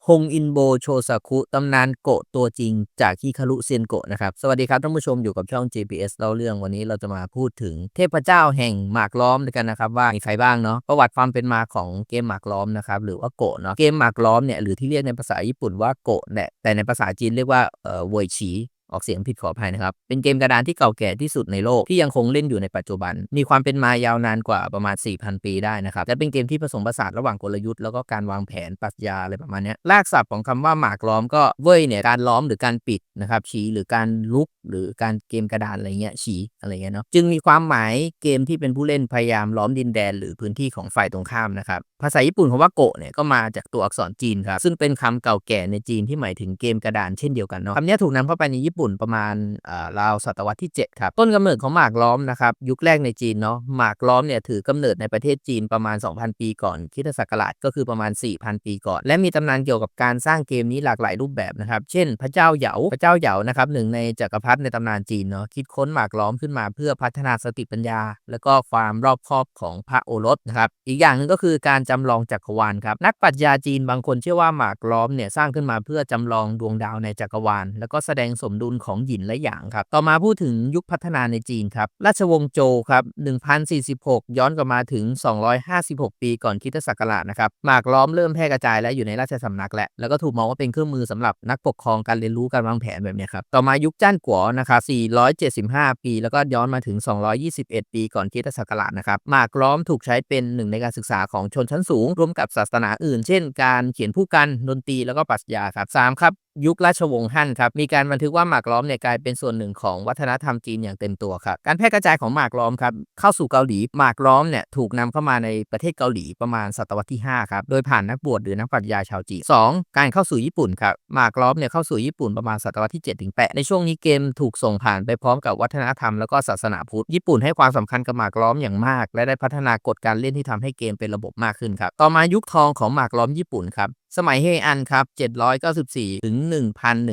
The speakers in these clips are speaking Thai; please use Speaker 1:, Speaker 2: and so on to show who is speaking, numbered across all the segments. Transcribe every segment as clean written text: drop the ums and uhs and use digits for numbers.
Speaker 1: ฮงอินโบโชซาคุตำนานโกะตัวจริงจากฮิคารุเซียนโกะนะครับสวัสดีครับท่านผู้ชมอยู่กับช่อง JPS เล่าเรื่องวันนี้เราจะมาพูดถึงเทพเจ้าแห่งหมากล้อมกันนะครับว่ามีใครบ้างเนาะประวัติความเป็นมาของเกมหมากล้อมนะครับหรือว่าโกะเนาะเกมหมากล้อมเนี่ยหรือที่เรียกในภาษาญี่ปุ่นว่าโกะเนี่ยแต่ในภาษาจีนเรียกว่าเวยฉีออกเสียงผิดขออภัยนะครับเป็นเกมกระดานที่เก่าแก่ที่สุดในโลกที่ยังคงเล่นอยู่ในปัจจุบันมีความเป็นมายาวนานกว่าประมาณ 4,000 ปีได้นะครับและเป็นเกมที่ผสมผสานระหว่างกลยุทธ์แล้วก็การวางแผนปรัชญาอะไรประมาณนี้รากศัพท์ของคำว่าหมากล้อมก็เว้ยเนี่ยการล้อมหรือการปิดนะครับฉีหรือการลุกหรือการเกมกระดานอะไรเงี้ยฉีอะไรเงี้ยเนาะจึงมีความหมายเกมที่เป็นผู้เล่นพยายามล้อมดินแดนหรือพื้นที่ของฝ่ายตรงข้ามนะครับภาษาญี่ปุ่นคำว่าโกะเนี่ยก็มาจากตัวอักษรจีนครับซึ่งเป็นคำเก่าแก่ในจีนที่หมายถึงเกมกระดานเช่นเดียวกันเนาะคำนี้ถูกนำเข้าไปในญี่ปุ่นประมาณราวศตวรรษที่7ครับต้นกำเนิดของหมากล้อมนะครับยุคแรกในจีนเนาะหมากล้อมเนี่ยถือกำเนิดในประเทศจีนประมาณ 2,000 ปีก่อนคริสตศักราชก็คือประมาณ 4,000 ปีก่อนและมีตำนานเกี่ยวกับการสร้างเกมนี้หลากหลายรูปแบบนะครับเช่นพระเจ้าเหยานะครับหนึ่งในจักรพรรดิในตำนานจีนเนาะคิดค้นหมากล้อมขึ้นมาเพื่อพัฒนาสติปัญญาและก็ความรอบคอบของพระโอรสนะครับอีกอย่างหนึ่งก็คือการจำลองจักรวาลครับนักปรัชญาจีนบางคนเชื่อว่าหมากล้อมเนี่ยสร้างขึ้นมาเพื่อจำลองดวงดาวในจักรวาลแล้วก็แสดงสมดุลของหยินและหยางครับต่อมาพูดถึงยุคพัฒนาในจีนครับราชวงศ์โจวครับ1046ย้อนกลับมาถึง256ปีก่อนคริสตศักราชนะครับหมากล้อมเริ่มแพร่กระจายและอยู่ในราชสำนักแล้วก็ถูกมองว่าเป็นเครื่องมือสำหรับนักปกครองการเรียนรู้การวางแผนแบบนี้ครับต่อมายุคจ้านกัวนะครับ475ปีแล้วก็ย้อนมาถึง221ปีก่อนคริสตศักราชนะครับหมากล้อมถูกใช้เป็นหนึ่งในการศึกษาของชนชั้นสูงร่วมกับศาสนาอื่นเช่นการเขียนผู้กันดนตรีแล้วก็ปรัชญาครับ3ครับยุคราชวงศ์ฮั่นครับมีการบันทึกว่าหมากล้อมเนี่ยกลายเป็นส่วนหนึ่งของวัฒนธรรมจีนอย่างเต็มตัวครับการแพร่กระจายของหมากล้อมครับเข้าสู่เกาหลีหมากล้อมเนี่ยถูกนำเข้ามาในประเทศเกาหลีประมาณศตวรรษที่5ครับโดยผ่านนักบวชหรือนักปรัชญาชาวจีน2การเข้าสู่ญี่ปุ่นครับหมากล้อมเนี่ยเข้าสู่ญี่ปุ่นประมาณศตวรรษที่7ถึง8ในช่วงนี้เกมถูกส่งผ่านไปพร้อมกับวัฒนธรรมแล้วก็ศาสนาพุทธญี่ปุ่นให้ความสำคัญกับหมากล้อมอย่างมากและได้พัฒนากฎการเล่นที่ทำให้เกมเป็นระบบมากขึ้นครับต่อมายุคทองของหมากล้อมญี่ปุ่นครับสมัยเฮอันครับ794ถึง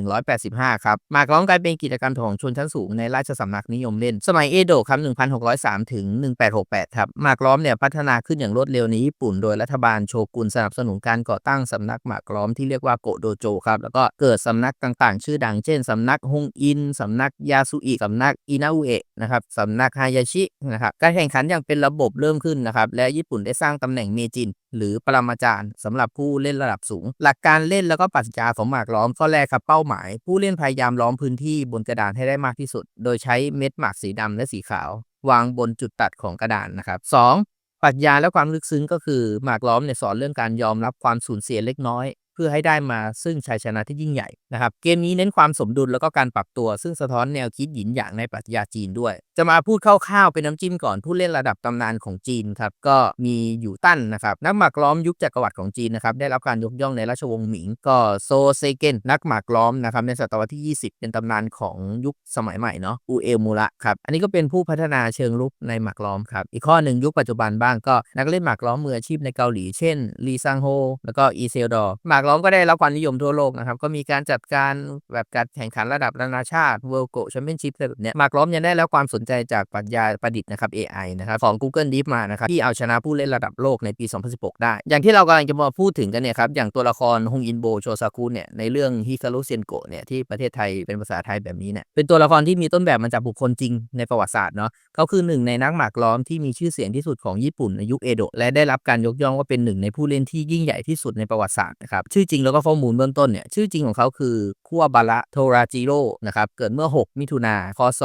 Speaker 1: 1185ครับหมากล้อมกลายเป็นกิจกรรมของชนชั้นสูงในราชสำนักนิยมเล่นสมัยเอโดะครับ1603ถึง1868ครับหมากล้อมเนี่ยพัฒนาขึ้นอย่างรวดเร็วในญี่ปุ่นโดยรัฐบาลโชกุนสนับสนุนการก่อตั้งสำนักหมากล้อมที่เรียกว่าโกโดโจครับแล้วก็เกิดสำนักต่างๆชื่อดังเช่นสำนักฮงอินสำนักยาสุอิสำนักอินาอุเอะนะครับสำนักฮายาชินะครับการแข่งขันอย่างเป็นระบบเริ่มขึ้นนะครับและญี่ปุ่นได้สร้างตำแหน่งเมจินหรือปรมาจารย์สำหรับผู้เล่นระดับสูงหลักการเล่นแล้วก็ปรัชญาของหมากล้อมข้อแรกครับเป้าหมายผู้เล่นพยายามล้อมพื้นที่บนกระดานให้ได้มากที่สุดโดยใช้เม็ดหมากสีดำและสีขาววางบนจุดตัดของกระดานนะครับ2ปรัชญาและความลึกซึ้งก็คือหมากล้อมเนี่ยสอนเรื่องการยอมรับความสูญเสียเล็กน้อยเพื่อให้ได้มาซึ่งชัยชนะที่ยิ่งใหญ่นะครับเกมนี้เน้นความสมดุลแล้วก็การปรับตัวซึ่งสะท้อนแนวคิดหยินหยางในปรัชญาจีนด้วยจะมาพูดคร่าวๆเป็นน้ำจิ้มก่อนผู้เล่นระดับตำนานของจีนครับก็มีอยู่ตั้นนะครับนักหมากล้อมยุคจักรวรรดิของจีนนะครับได้รับการยกย่องในราชวงศ์หมิงก็โซเซเกนนักหมากล้อมนะครับในศตวรรษที่20เป็นตำนานของยุคสมัยใหม่เนาะอูเอลมูระครับอันนี้ก็เป็นผู้พัฒนาเชิงรุกในหมากล้อมครับอีกข้อหนึ่งยุคปัจจุบันบ้างก็นักเล่นหมากล้อมมืออาชีพในเกาหลีเช่นลีซังโฮแล้วก็อีเซลดอร์หมากล้อมก็ได้รับความนิยมทั่วโลกนะครับก็มีการจัดการแบบการแข่งขันระดับนานาชาติ World Go Championship อะไรแบบเนี้ยหมากล้อมยังได้รับความสนใจจากปรัชญาประดิษฐ์นะครับ AI นะครับของ Google Deep มานะครับที่เอาชนะผู้เล่นระดับโลกในปี 2016 ได้อย่างที่เรากำลังจะมาพูดถึงกันเนี่ยครับอย่างตัวละครฮงอินโบโชซากุเนี่ยในเรื่องฮิคารุเซียนโกะเนี่ยที่ประเทศไทยเป็นภาษาไทยแบบนี้เนี่ยเป็นตัวละครที่มีต้นแบบมาจากบุคคลจริงในประวัติศาสตร์เนาะเขาคือหนึ่งในนักหมากล้อมที่มีชื่อเสียงที่สุดของญี่ปุ่นในยุคเอโดะและได้รับการยกย่องว่าเป็นหนึ่งในผู้เล่นที่ยิ่งใหญ่ที่สุดในประวัติศาสตร์นะครับชื่อจริงแล้วก็ข้อมูลเบื้องต้นเนี่ยชื่อจริงของเขาคือคัวบาระโทราจิโร่นะครับเกิดเมื่อ6มิถุนายนคศ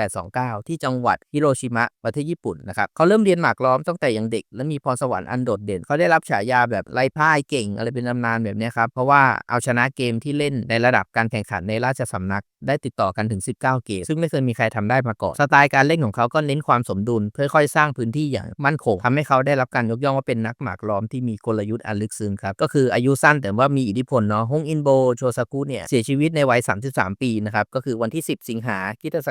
Speaker 1: 1829ที่จังหวัดฮิโรชิมะประเทศญี่ปุ่นนะครับเขาเริ่มเรียนหมากล้อมตั้งแต่ยังเด็กและมีพรสวรรค์อันโดดเด่นเขาได้รับฉายาแบบไร้พ่ายเก่งอะไรเป็นตำนานแบบนี้ครับเพราะว่าเอาชนะเกมที่เล่นในระดับการแข่งขันในราชสำนักได้ติดต่อกันถึง19เกมซึ่งไม่เคยมีใครทำได้มาก่อนสไตล์การเล่นของเขาก็เน้นความสมดุลค่อยๆสร้างพื้นที่อย่างมั่นคงทำให้เขาได้รับการยกย่องว่าเป็นนักหมากล้อมที่มีกลยุทธ์อันลึกซึ้งครับก็คืออายุสั้นแต่ว่ามีอิทธิพลเนาะฮงอินโบโชซากุเนี่ยเสีย ชีวิตในวัย33ปีนะครับก็คือวันที่10สิงหาคศ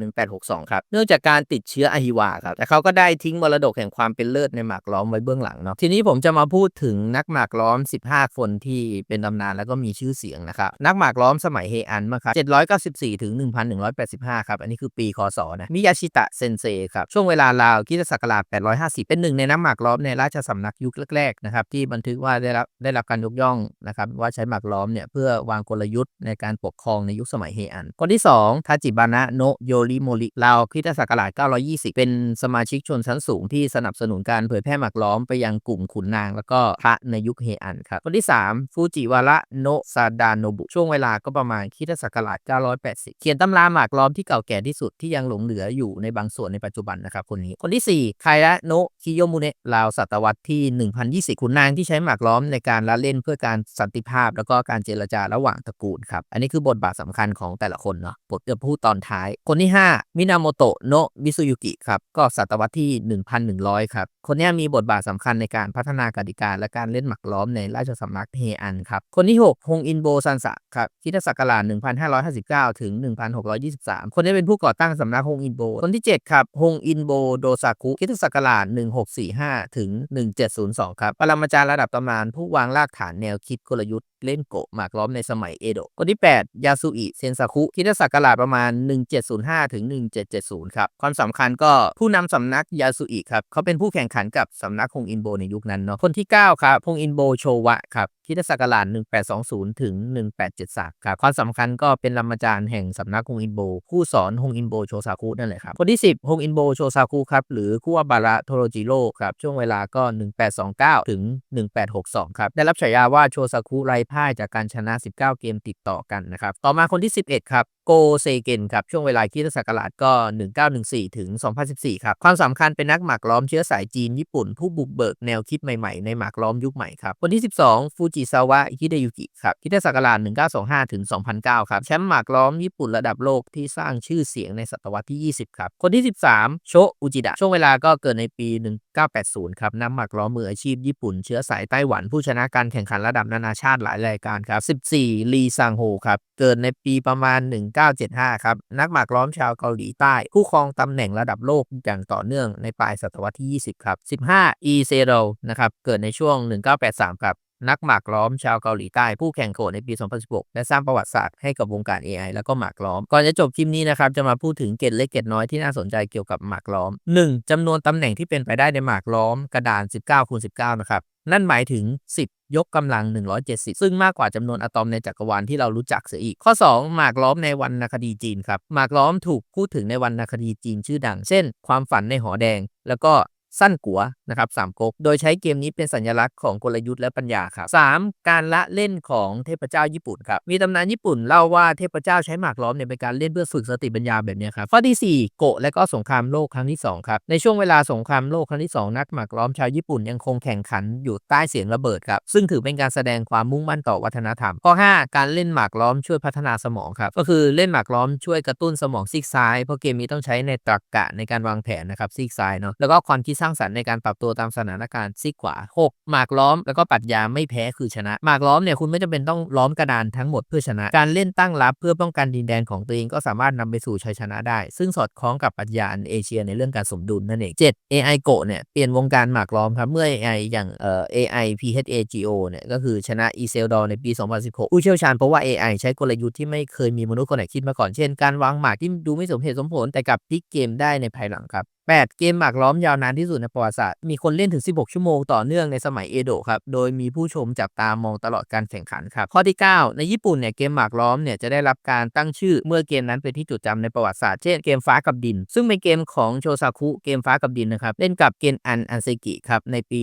Speaker 1: 1862ครับเนื่องจากการติดเชื้ออะฮิวาครับแต่เขาก็ได้ทิ้งมรดกแห่งความเป็นเลิศในหมากล้อมไว้เบื้องหลังเนาะทีนี้ผมจะมาพูดถึงนักหมากล้อม15คนที่เป็นตำนานแล้วก็มีชื่อเสียงนะครับนักหมากล้อมสมัยเฮอันมาครับ794ถึง1185ครับอันนี้คือปีคศนะมิยาชิตะเซนเซครับช่วงเวลาราวคศ850เป็นหนึ่งในนักหมากล้อมในราชสำนักยุคแรกๆนะครับที่บันทึกว่าได้รับการยกย่องนะครับว่าใช้หมากล้อมเนี่ยเพื่อวางกลยุทธ์ในการปกครองในยุคสมัยเฮอันคนที่2ทาจิบานะโนะโยริโมริราวคศ920เป็นสมาชิกชนชั้นสูงที่สนับสนุนการเผยแพร่หมากล้อมไปยังกลุ่มขุนนางแล้วก็พระในยุคเฮอันครับคนที่3ฟูจิวาระโนะซาดาโนบุช่วงเวลาก็ประมาณคศ980เขียนตำราหมากล้อมที่เก่าแก่ที่สุดที่ยังหลงเหลืออยู่ในบางส่วนในปัจจุบันนะครับคนที่4ไคระโนะคิโยมุเนะราวศตวรรษที่1020ขุนนางที่ใช้หมากล้อมในการละเล่นเพื่อการสันติภาพแล้วก็การเจรจาระหว่างตระกูลครับอันนี้คือบทบาทสำคัญของแต่ละคนเนาะผมจะพูดตอนท้ายคนที่5มินาโมโตะโนะมิซุยุกิครับก็ศตวรรษที่1100ครับคนนี้มีบทบาทสำคัญในการพัฒนากติกาและการเล่นหมากล้อมในราชสำนักเฮอันครับคนที่6ฮงอินโบซันสะครับคศ1559ถึง1623คนนี้เป็นผู้ก่อตั้งสำนักฮงอินโบคนที่7ครับฮงอินโบโดซากุคศ1645ถึง1702ครับปรมาจารย์ระดับตำนานผู้วางรากฐานแนวคิดกลยุทธ์เล่นโกะหมากล้อมในสมัยเอโดะคนที่8ยาสุอิเซนซาคุคศประมาณ1705ถึง1770ครับความสำคัญก็ผู้นำสำนักยาสุอิครับเขาเป็นผู้แข่งขันกับสำนักฮงอินโบในยุคนั้นเนาะคนที่9ครับฮงอินโบโชวะครับคศ1820ถึง1873ครับความสำคัญก็เป็นปรมาจารย์แห่งสำนักฮงอินโบผู้สอนฮงอินโบโชซาคุนั่นแหละครับคนที่10ฮงอินโบโชซาคุครับหรือคุวาบาระโทโรจิโร่ครับช่วงเวลาก็1829ถึง1862ครับได้รับฉายาว่าโชซาคุไร้พ่ายจากการชนะ19เกมติดต่อกันนะครับต่อมาคนที่11ครับโกเซเกนครับช่วงเวลาคริสตศักราชก็1914ถึง2014ครับความสำคัญเป็นนักหมากล้อมเชื้อสายจีนญี่ปุ่นผู้บุกเบิกแนวคิดใหม่ๆในหมากล้อมยุคใหม่ครับคนที่12ฟูจิซาวะฮิเดยุกิครับคริสตศักราช1925ถึง2009ครับแชมป์หมากล้อมญี่ปุ่นระดับโลกที่สร้างชื่อเสียงในศตวรรษที่20ครับคนที่13โชอุจิดะช่วงเวลาก็เกิดในปี1980ครับนักหมากล้อมมืออาชีพญี่ปุ่นเชื้อสายไต้หวันผู้ชนะการแข่งขันระดับนานาชาติหลายรายการครับ14ลีซังโฮครับเกิดในปีประมาณ1975ครับนักหมากล้อมชาวเกาหลีใต้ผู้ครองตำแหน่งระดับโลกอย่างต่อเนื่องในปลายศตวรรษที่20ครับ15อีเซโรนะครับเกิดในช่วง1983ครับนักหมากล้อมชาวเกาหลีใต้ผู้แข่งโขนในปี2016และสร้างประวัติศาสตร์ให้กับวงการ AI แล้วก็หมากล้อมก่อนจะจบคลิปนี้นะครับจะมาพูดถึงเกร็ดเล็กเกร็ดน้อยที่น่าสนใจเกี่ยวกับหมากล้อม1จำนวนตำแหน่งที่เป็นไปได้ในหมากล้อมกระดาน19x19นะครับนั่นหมายถึง10ยกกำลัง170ซึ่งมากกว่าจำนวนอะตอมในจักรวาลที่เรารู้จักเสียอีกข้อ2หมากล้อมในวรรณคดีจีนครับหมากล้อมถูกพูดถึงในวรรณคดีจีนชื่อดังเช่นความฝันในหอแดงแล้วก็สั้นกัวนะครับสามก๊กโดยใช้เกมนี้เป็นสัญลักษณ์ของกลยุทธ์และปัญญาครับ3การละเล่นของเทพเจ้าญี่ปุ่นครับมีตำนานญี่ปุ่นเล่าว่าเทพเจ้าใช้หมากล้อมในการเล่นเพื่อฝึกสติปัญญาแบบนี้ครับข้อที่4โกะและก็สงครามโลกครั้งที่2ครับในช่วงเวลาสงครามโลกครั้งที่2นักหมากล้อมชาวญี่ปุ่นยังคงแข่งขันอยู่ใต้เสียงระเบิดครับซึ่งถือเป็นการแสดงความมุ่งมั่นต่อวัฒนธรรมข้อ5การเล่นหมากล้อมช่วยพัฒนาสมองครับก็คือเล่นหมากล้อมช่วยกระตุ้นสมองซีกซ้ายเพราะเกมนี้ต้องใช้ในตรรกะในการวางแผนนะครับซีกซ้ายเนาะแล้วก็ความคิดสร้างสรรค์ในการปรับตัวตามสถานการณ์ซีกขวา6หมากล้อมแล้วก็ปรัชญาไม่แพ้คือชนะหมากล้อมเนี่ยคุณไม่จำเป็นต้องล้อมกระดานทั้งหมดเพื่อชนะการเล่นตั้งรับเพื่อป้องกันดินแดนของตัวเองก็สามารถนำไปสู่ชัยชนะได้ซึ่งสอดคล้องกับปรัชญาเอเชียในเรื่องการสมดุลนั่นเอง7 AI โกะเนี่ยเปลี่ยนวงการหมากล้อมครับเมื่อ AI อย่างAI PHAGO เนี่ยก็คือชนะ Iseldor ในปี2016ผู้เชี่ยวชาญเพราะว่า AI ใช้กลยุทธ์ที่ไม่เคยมีมนุษย์คนไหนคิดมาก่อนเช่นการวางหมากที่ดูไม่สมเหตุสมผลแต่กลับพลิกเกมได้ในภายหลังครับ8เกมหมากล้อมยาวนานที่สุดในประวัติศาสตร์มีคนเล่นถึง16ชั่วโมงต่อเนื่องในสมัยเอโดะครับโดยมีผู้ชมจับตามองตลอดการแข่งขันครับข้อที่9ในญี่ปุ่นเนี่ยเกมหมากล้อมเนี่ยจะได้รับการตั้งชื่อเมื่อเกมนั้นเป็นที่จดจำในประวัติศาสตร์เช่นเกมฟ้ากับดินซึ่งเป็นเกมของโชซาคุเกมฟ้ากับดินนะครับเล่นกับเกนอันเซกิครับในปี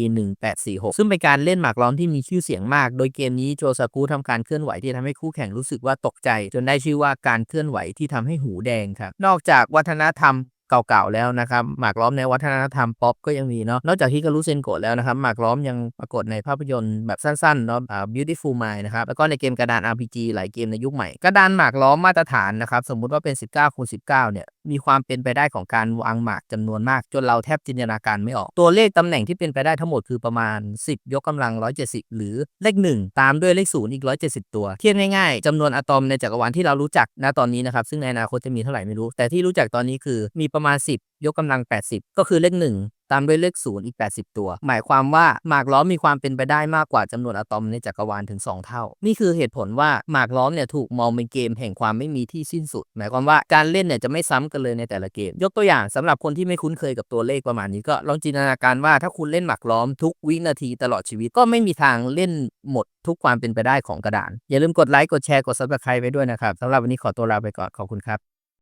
Speaker 1: 1846ซึ่งเป็นการเล่นหมากล้อมที่มีชื่อเสียงมากโดยเกมนี้โชซาคุทำการเคลื่อนไหวที่ทำให้คู่แข่งรู้สึกว่าตกใจจนได้ชื่อว่าการเคลื่อนไหวที่ทำให้หูแดงครับนอกจากวัฒนธรรม เก่าๆแล้วนะครับหมากล้อมในวัฒนธรรมป๊อปก็ยังมีเนาะนอกจากฮิคารุเซนโกะแล้วนะครับหมากล้อมยังปรากฏในภาพยนตร์แบบสั้นๆเนาะBeautiful Mind นะครับแล้วก็ในเกมกระดาน RPG หลายเกมในยุคใหม่กระดานหมากล้อมมาตรฐานนะครับสมมุติว่าเป็น19x19เนี่ยมีความเป็นไปได้ของการวางหมากจำนวนมากจนเราแทบจินตนาการไม่ออกตัวเลขตำแหน่งที่เป็นไปได้ทั้งหมดคือประมาณ10ยกกำลัง170หรือเลข1ตามด้วยเลข0อีก170ตัวเทียบง่ายๆจำนวนอะตอมในจักรวาลที่เรารู้จักณตอนนี้นะครับซึ่งในอนาคตจะมีเท่าไหร่ไม่รู้แต่ที่รู้จักตอนนี้คือมีประมาณ10ยกกำลัง80ก็คือเลข1ตามด้วยเลข0อีก80ตัวหมายความว่าหมากล้อมมีความเป็นไปได้มากกว่าจำนวนอะตอมในจักรวาลถึง2เท่านี่คือเหตุผลว่าหมากล้อมเนี่ยถูกมองเป็นเกมแห่งความไม่มีที่สิ้นสุดหมายความว่าการเล่นเนี่ยจะไม่ซ้ำกันเลยในแต่ละเกมยกตัวอย่างสำหรับคนที่ไม่คุ้นเคยกับตัวเลขประมาณนี้ก็ลองจินตนาการว่าถ้าคุณเล่นหมากล้อมทุกวินาทีตลอดชีวิตก็ไม่มีทางเล่นหมดทุกความเป็นไปได้ของกระดานอย่าลืมกดไลค์กดแชร์กด Subscribe ไปด้วยนะครับสำหรับวันนี้ขอตัวลาไปก่อนขอบคุณครับ